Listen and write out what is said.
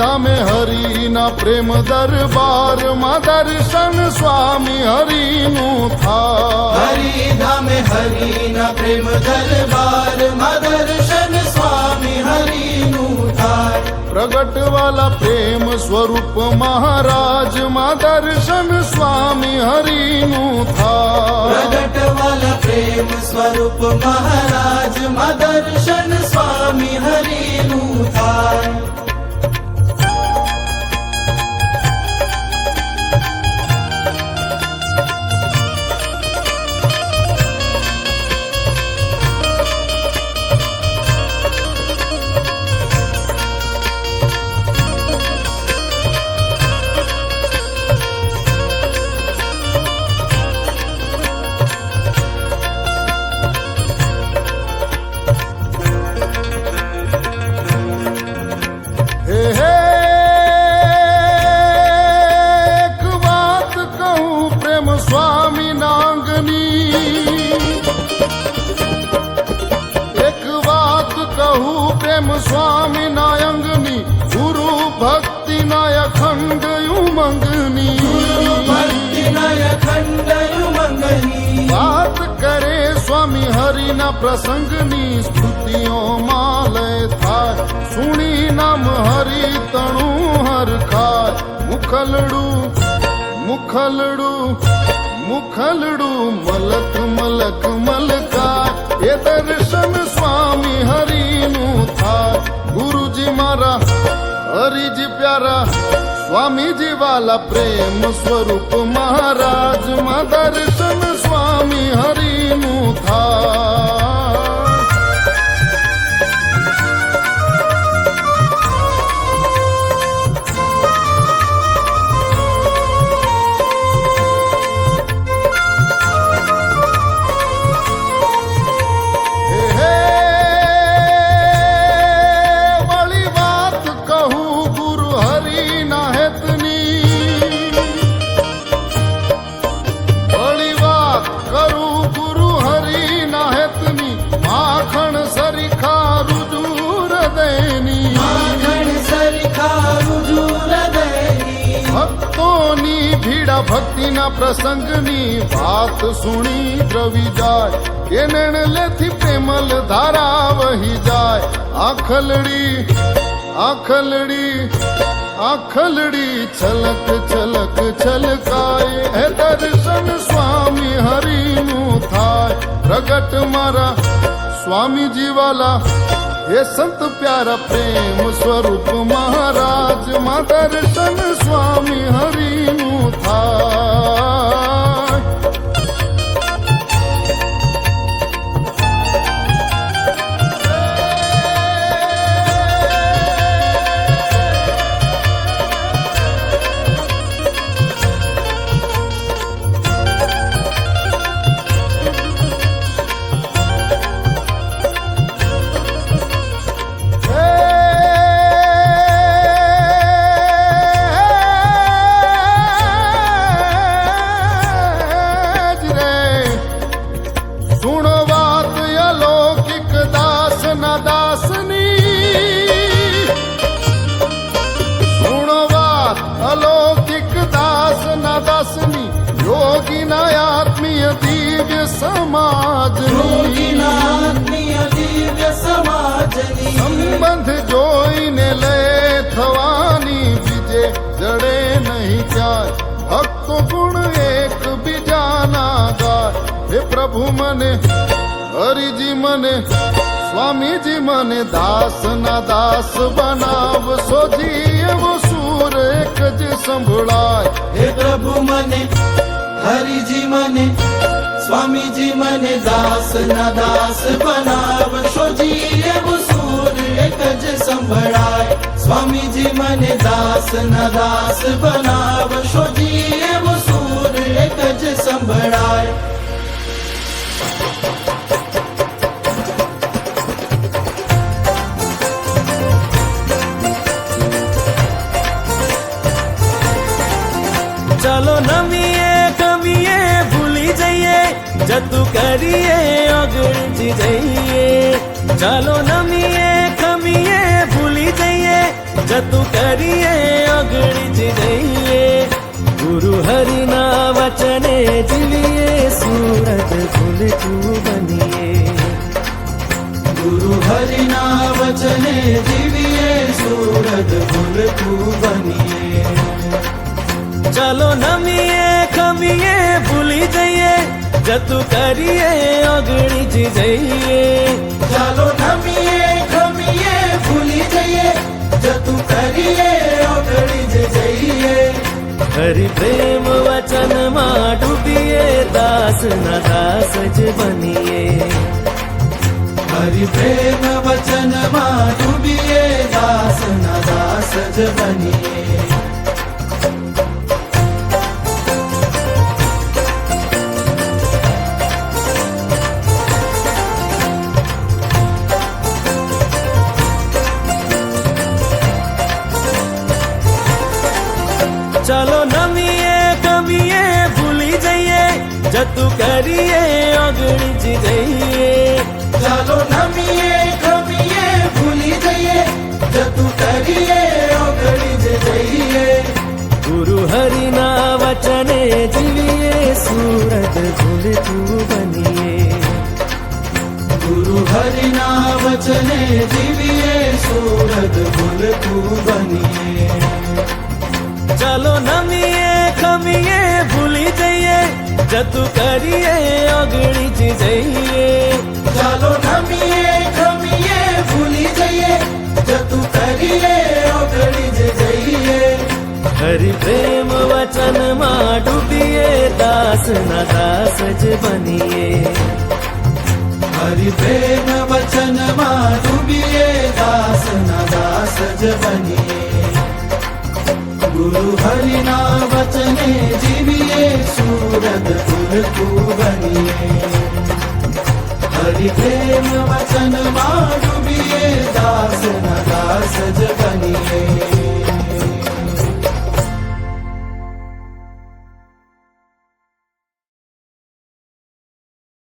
धामे हरि ना प्रेम दरबार मा दर्शन स्वामी हरि नु था। हरि धामे हरि ना प्रेम दरबार मा दर्शन स्वामी हरि नु था। प्रगट वाला प्रेम स्वरूप महाराज मा दर्शन स्वामी हरि नु था। प्रगट वाला प्रेम स्वरूप महाराज मा दर्शन स्वामी हरि नु था। स्वामी नायंगनी गुरु भक्ति नाय खंड उमंगनी। भक्ति नाय खंड उमंगनी। बात करे स्वामी हरि ना प्रसंगनी स्तुतियों मालय थाय। सुनी नाम हरि तणु हर खाय। मुखलड़ू मुखलड़ू मुखलड़ू मलक मलक मलकाय। ये दर्शन स्वामी हरि नु था। गुरु जी मारा हरि जी प्यारा स्वामी जी वाला प्रेम स्वरूप महाराज मा दर्शन स्वामी हरि नु था। भक्ति ना प्रसंगनी बात सुनी द्रवी जाय। के नैन लेथी प्रेमल धारा वही जाय। आखलड़ी आखलड़ी आखलड़ी छलक छलक छलकाए। है दर्शन स्वामी हरि नु थाय। प्रगट मारा स्वामी जी वाला ये संत प्यारा प्रेम स्वरूप महाराज मा दर्शन स्वामी हरि नु था। संबंध जोईने ले थवानी बीजे जड़े नहीं जाए। भक्त गुण एक बीजाना गाय। हे प्रभु मने हरि जी मने स्वामी जी मने दास ना दास बनाव। सोजिए वो सूर एक जी संभुलाय। हे प्रभु मने हरि जी मने स्वामी जी मने दास ना दास बनाव। सोजिए वो सूर एक जी संभळाय। स्वामी जी मने दास ना दास बनाव। सोजिए वो सूर एक जी संभळाय। चलो नमीए कमीए भूली जाइए जतु करिए अगड़ जाइए। चलो नमीए कमीए भूली जाइए જતું કરીએ ઓગળી જ જઈએ ગુરુ હરિના વચને જીવીએ સુરત ભૂલતું બનીએ ગુરુ હરિના વચને જીવીએ સુરત ભૂલતું બનીએ ચાલો નમીએ ખમીએ ભૂલી જઈએ જતું કરીએ ઓગળી જ જઈએ ચાલો નમીએ ખમીએ ભૂલી જઈએ જતું કરીએ ઓગળી જ જઈએ હરિ પ્રેમ વચનમાં ડૂબીએ દાસ ના દાસ જ બનીએ હરિ પ્રેમ વચનમાં ડૂબીએ દાસ ના દાસ જ બનીએ ચાલો નમીએ કમીએ ભૂલી જઈએ જતું કરીએ ઓગળી જ જઈએ ચાલો નમીએ ખમીએ ભૂલી જઈએ જતું કરીએ ઓગળી જ જઈએ ગુરુ હરિના વચને જીવીએ સુરત ભૂલતું બનીએ ગુરુ હરિના વચને જીવીએ સુરત ભૂલતું બનીએ ચાલો નમીએ ખમીએ ભૂલી જઈએ જતું કરીએ ઓગળી જ જઈએ ચાલો નમીએ ખમીએ ભૂલી જઈએ જતું કરીએ ઓગળી જ જઈએ હરિ પ્રેમ વચનમાં ડૂબીએ દાસ ના દાસ જ બનીએ હરિ પ્રેમ વચનમાં ડૂબીએ દાસ ના દાસ જ બનીએ ગુરુ હરિના વચને જીવીએ સુરત ભૂલતું બનીએ હરિ પ્રેમ વચનમાં ડૂબીએ દાસ ના દાસ જ